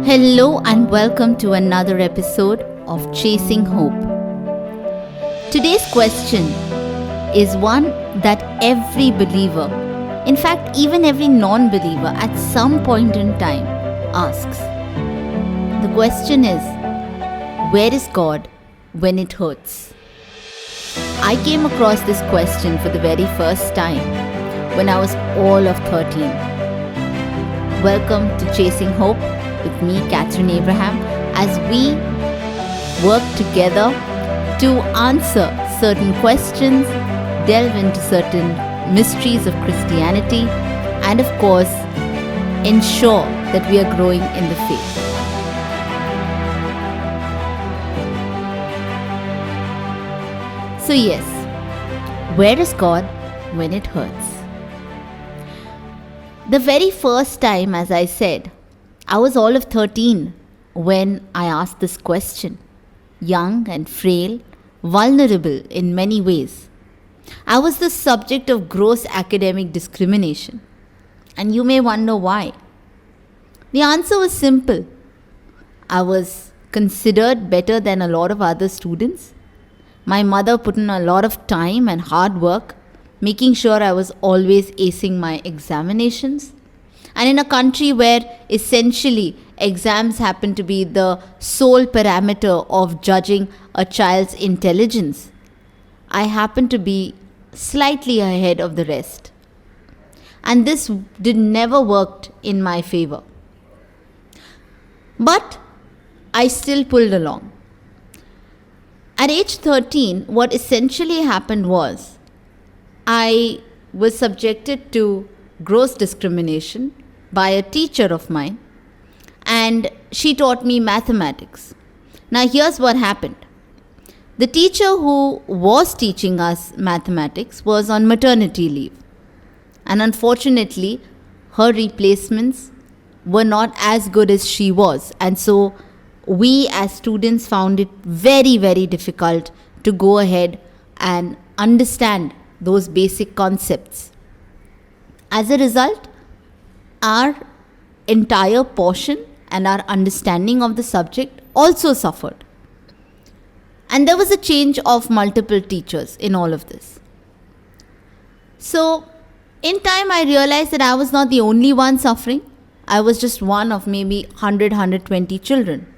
Hello and welcome to another episode of Chasing Hope. Today's question is one that every believer, in fact, even every non believer at some point in time asks. The question is, where is God when it hurts? I came across this question for the very first time when I was all of 13. Welcome to Chasing Hope with me, Catherine Abraham, as we work together to answer certain questions, delve into certain mysteries of Christianity, and of course, ensure that we are growing in the faith. So yes, where is God when it hurts? The very first time, as I said, I was all of 13 when I asked this question. Young and frail, vulnerable in many ways. I was the subject of gross academic discrimination. And you may wonder why. The answer was simple. I was considered better than a lot of other students. My mother put in a lot of time and hard work, making sure I was always acing my examinations. And in a country where essentially exams happen to be the sole parameter of judging a child's intelligence, I happened to be slightly ahead of the rest. And this never worked in my favor. But I still pulled along. At age 13, what essentially happened was I was subjected to gross discrimination by a teacher of mine, and she taught me mathematics. Now here's what happened. The teacher who was teaching us mathematics was on maternity leave, and unfortunately her replacements were not as good as she was, and so we as students found it very, very difficult to go ahead and understand those basic concepts. As a result, our entire portion and our understanding of the subject also suffered. And there was a change of multiple teachers in all of this. So, in time I realized that I was not the only one suffering. I was just one of maybe 100, 120 children.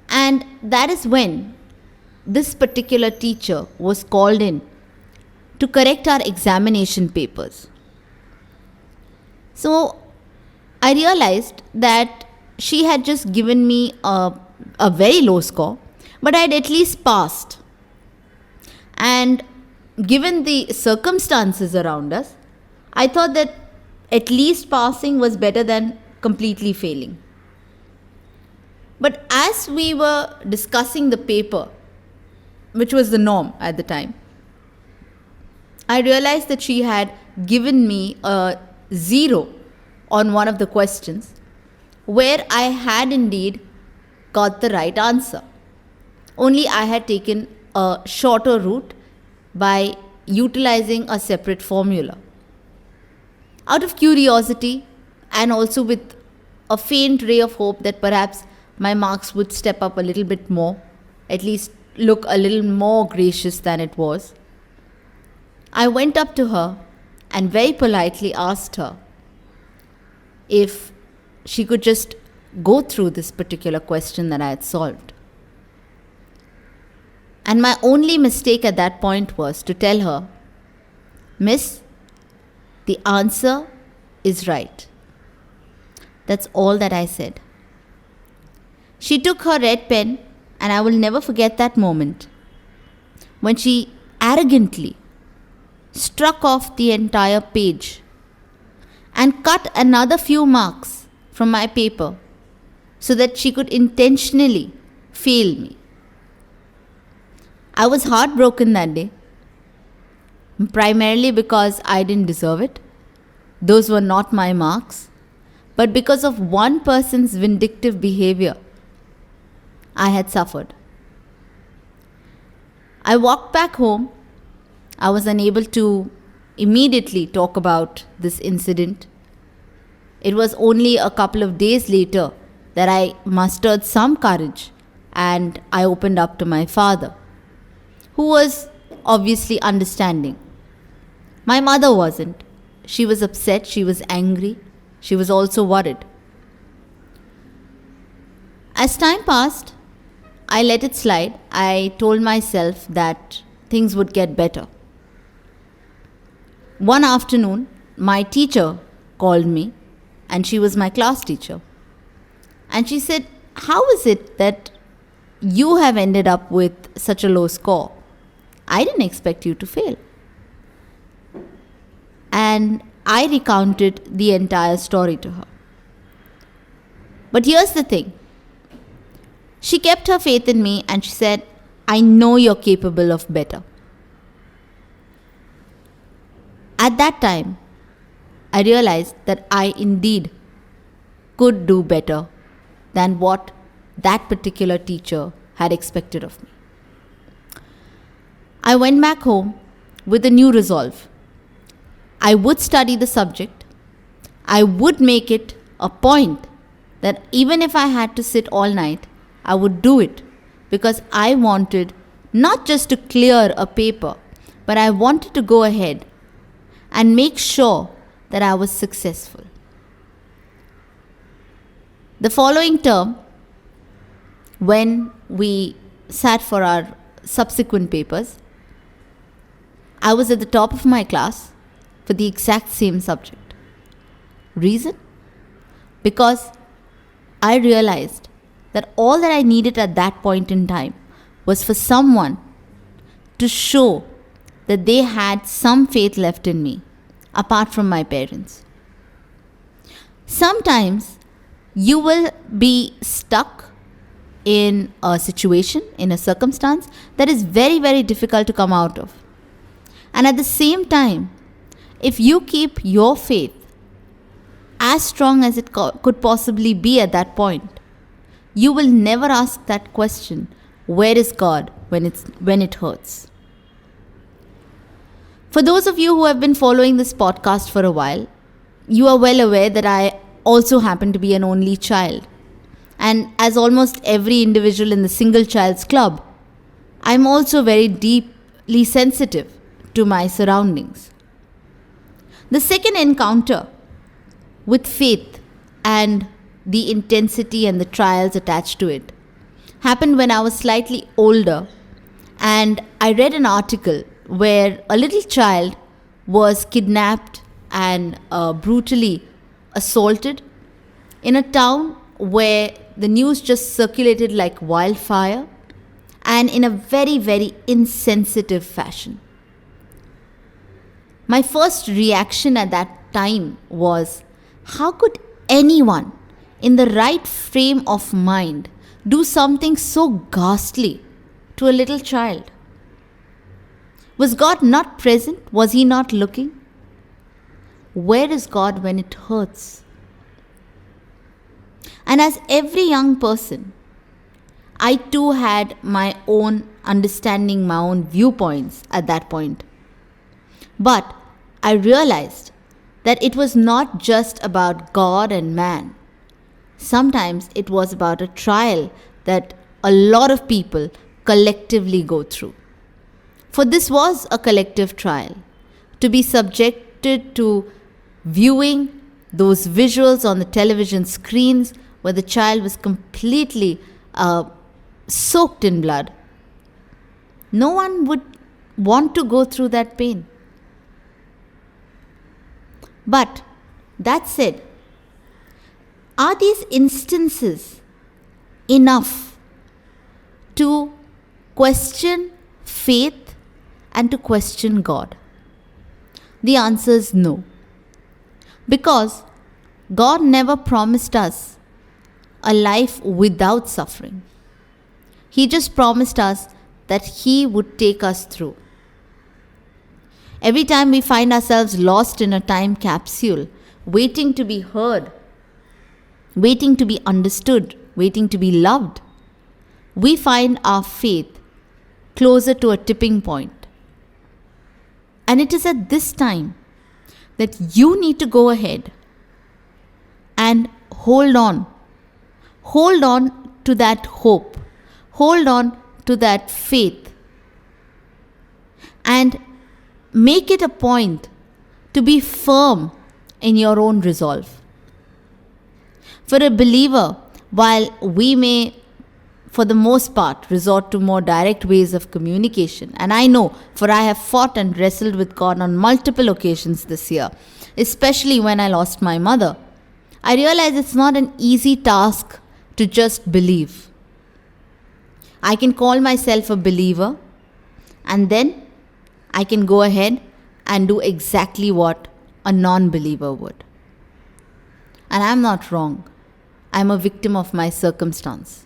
And that is when this particular teacher was called in to correct our examination papers. So I realized that she had just given me a very low score, but I had at least passed. And given the circumstances around us, I thought that at least passing was better than completely failing. But as we were discussing the paper, which was the norm at the time, I realized that she had given me a 0 on one of the questions where I had indeed got the right answer. Only I had taken a shorter route by utilizing a separate formula. Out of curiosity and also with a faint ray of hope that perhaps my marks would step up a little bit more, at least look a little more gracious than it was, I went up to her and very politely asked her if she could just go through this particular question that I had solved. And my only mistake at that point was to tell her, "Miss, the answer is right." That's all that I said. She took her red pen, and I will never forget that moment when she arrogantly struck off the entire page and cut another few marks from my paper so that she could intentionally fail me. I was heartbroken that day, primarily because I didn't deserve it. Those were not my marks, but because of one person's vindictive behavior, I had suffered. I walked back home. I was unable to immediately talk about this incident. It was only a couple of days later that I mustered some courage and I opened up to my father, who was obviously understanding. My mother wasn't. She was upset, she was angry, she was also worried. As time passed, I let it slide. I told myself that things would get better. One afternoon, my teacher called me, and she was my class teacher. And she said, "How is it that you have ended up with such a low score? I didn't expect you to fail." And I recounted the entire story to her. But here's the thing. She kept her faith in me and she said, "I know you're capable of better." At that time, I realized that I indeed could do better than what that particular teacher had expected of me. I went back home with a new resolve. I would study the subject. I would make it a point that even if I had to sit all night, I would do it, because I wanted not just to clear a paper, but I wanted to go ahead and make sure that I was successful. The following term, when we sat for our subsequent papers, I was at the top of my class for the exact same subject. Reason? Because I realized that all that I needed at that point in time was for someone to show that they had some faith left in me, apart from my parents. Sometimes you will be stuck in a situation, in a circumstance that is very, very difficult to come out of. And at the same time, if you keep your faith as strong as it could possibly be at that point, you will never ask that question, where is God, when it hurts. For those of you who have been following this podcast for a while, you are well aware that I also happen to be an only child. And as almost every individual in the single child's club, I'm also very deeply sensitive to my surroundings. The second encounter with faith and the intensity and the trials attached to it happened when I was slightly older, and I read an article where a little child was kidnapped and brutally assaulted in a town where the news just circulated like wildfire, and in a very, very insensitive fashion. My first reaction at that time was, how could anyone in the right frame of mind do something so ghastly to a little child? Was God not present? Was He not looking? Where is God when it hurts? And as every young person, I too had my own understanding, my own viewpoints at that point. But I realized that it was not just about God and man. Sometimes it was about a trial that a lot of people collectively go through. For this was a collective trial, to be subjected to viewing those visuals on the television screens where the child was completely soaked in blood. No one would want to go through that pain. But that said, are these instances enough to question faith and to question God? The answer is no. Because God never promised us a life without suffering. He just promised us that He would take us through. Every time we find ourselves lost in a time capsule, waiting to be heard, waiting to be understood, waiting to be loved, we find our faith closer to a tipping point. And it is at this time that you need to go ahead and hold on hold on to that hope, hold on to that faith, and make it a point to be firm in your own resolve. For a believer, while we may, for the most part, resort to more direct ways of communication, and I know, for I have fought and wrestled with God on multiple occasions this year, especially when I lost my mother, I realize it's not an easy task to just believe. I can call myself a believer, and then I can go ahead and do exactly what a non-believer would. And I'm not wrong. I'm a victim of my circumstance.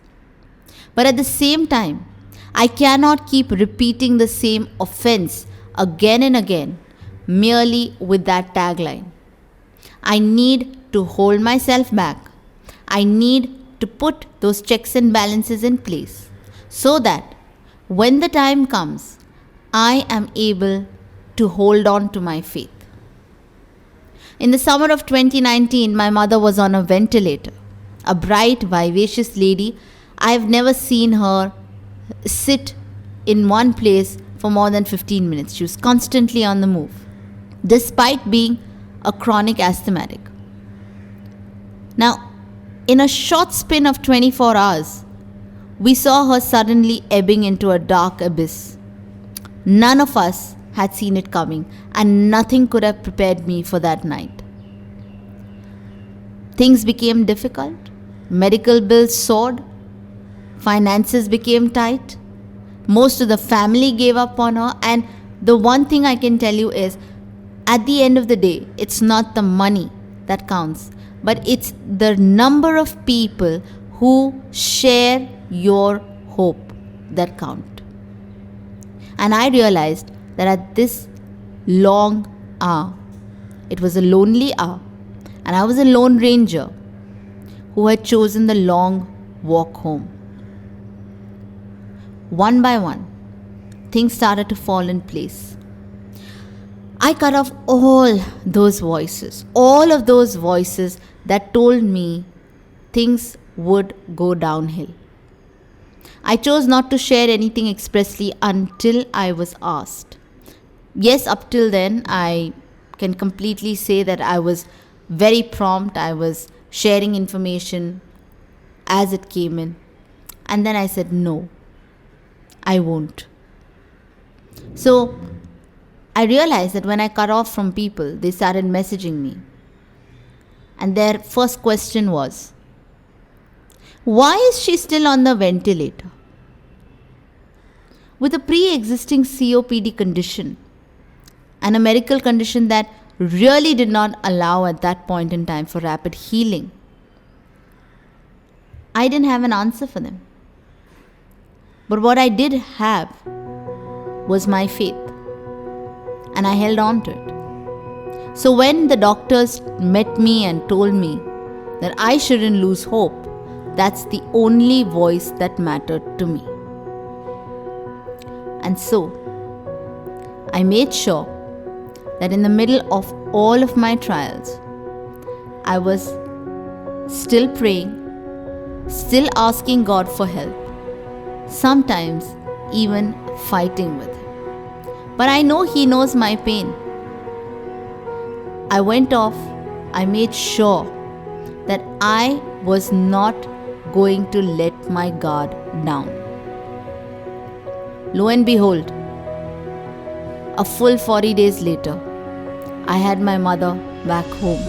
But at the same time, I cannot keep repeating the same offense again and again merely with that tagline. I need to hold myself back. I need to put those checks and balances in place so that when the time comes, I am able to hold on to my faith. In the summer of 2019, my mother was on a ventilator. A bright, vivacious lady. I have never seen her sit in one place for more than 15 minutes. She was constantly on the move, despite being a chronic asthmatic. Now, in a short span of 24 hours, we saw her suddenly ebbing into a dark abyss. None of us had seen it coming, and nothing could have prepared me for that night. Things became difficult. Medical bills soared. Finances became tight. Most of the family gave up on her. And the one thing I can tell you is, at the end of the day, it's not the money that counts, but it's the number of people who share your hope that count. And I realized that at this long hour, it was a lonely hour, and I was a lone ranger who had chosen the long walk home. One by one, things started to fall in place. I cut off all those voices, all of those voices that told me things would go downhill. I chose not to share anything expressly until I was asked. Yes, up till then, I can completely say that I was very prompt. I was sharing information as it came in. And then I said, no, I won't. So I realized that when I cut off from people, they started messaging me. And their first question was, why is she still on the ventilator? With a pre-existing COPD condition and a medical condition that really did not allow at that point in time for rapid healing, I didn't have an answer for them. But what I did have was my faith, and I held on to it. So when the doctors met me and told me that I shouldn't lose hope, that's the only voice that mattered to me. And so I made sure that in the middle of all of my trials, I was still praying, still asking God for help, sometimes even fighting with Him. But I know He knows my pain. I went off, I made sure that I was not going to let my guard down. Lo and behold, a full 40 days later, I had my mother back home.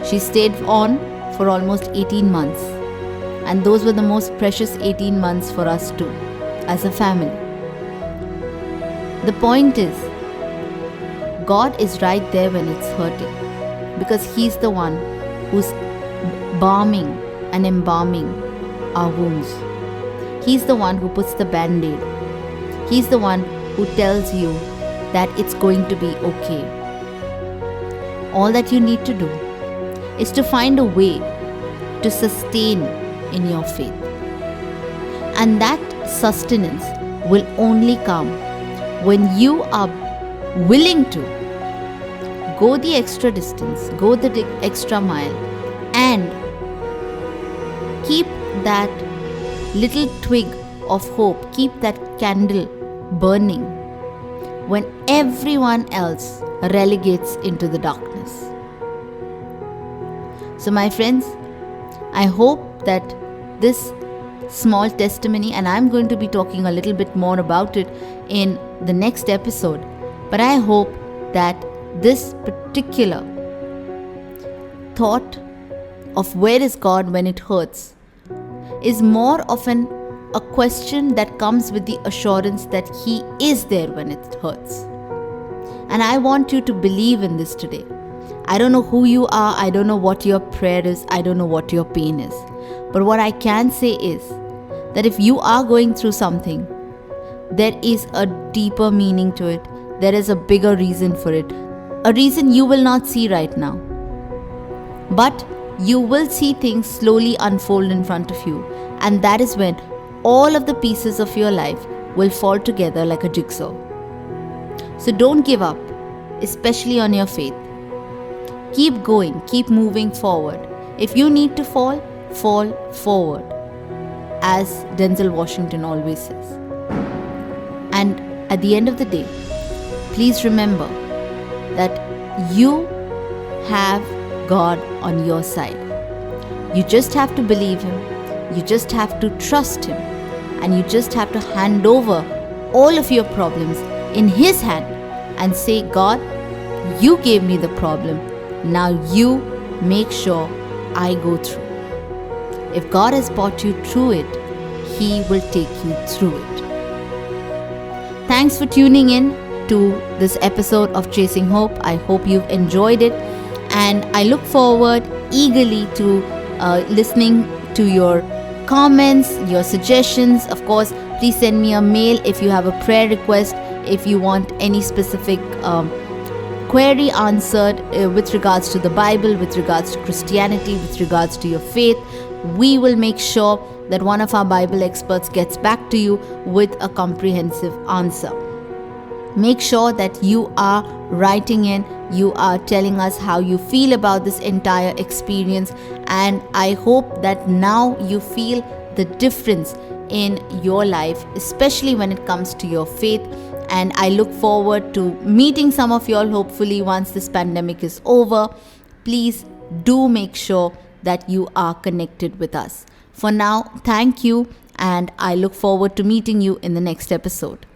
She stayed on for almost 18 months, and those were the most precious 18 months for us too, as a family. The point is, God is right there when it's hurting, because He's the one who's balming and embalming our wounds. He's the one who puts the band-aid. He's the one who tells you that it's going to be okay. All that you need to do is to find a way to sustain in your faith. And that sustenance will only come when you are willing to go the extra distance, go the extra mile, and keep that little twig of hope, keep that candle burning when everyone else relegates into the darkness. So my friends, I hope that this small testimony, and I'm going to be talking a little bit more about it in the next episode, but I hope that this particular thought of where is God when it hurts is more often a question that comes with the assurance that He is there when it hurts. And I want you to believe in this today. I don't know who you are, I don't know what your prayer is, I don't know what your pain is. But what I can say is that if you are going through something, there is a deeper meaning to it. There is a bigger reason for it. A reason you will not see right now. But you will see things slowly unfold in front of you. And that is when all of the pieces of your life will fall together like a jigsaw. So don't give up, especially on your faith. Keep going, keep moving forward. If you need to fall, fall forward, as Denzel Washington always says. And at the end of the day, please remember that you have God on your side. You just have to believe Him, you just have to trust Him, and you just have to hand over all of your problems in His hand and say, God, you gave me the problem, now you make sure I go through. If God has brought you through it, He will take you through it. Thanks for tuning in to this episode of Chasing Hope. I hope you've enjoyed it, and I look forward eagerly to listening to your comments, your suggestions. Of course, please send me a mail if you have a prayer request, if you want any specific query answered with regards to the Bible, with regards to Christianity, with regards to your faith. We will make sure that one of our Bible experts gets back to you with a comprehensive answer. Make sure that you are writing in, you are telling us how you feel about this entire experience, and I hope that now you feel the difference in your life, especially when it comes to your faith. And I look forward to meeting some of you all hopefully once this pandemic is over. Please do make sure that you are connected with us. For now, thank you, and I look forward to meeting you in the next episode.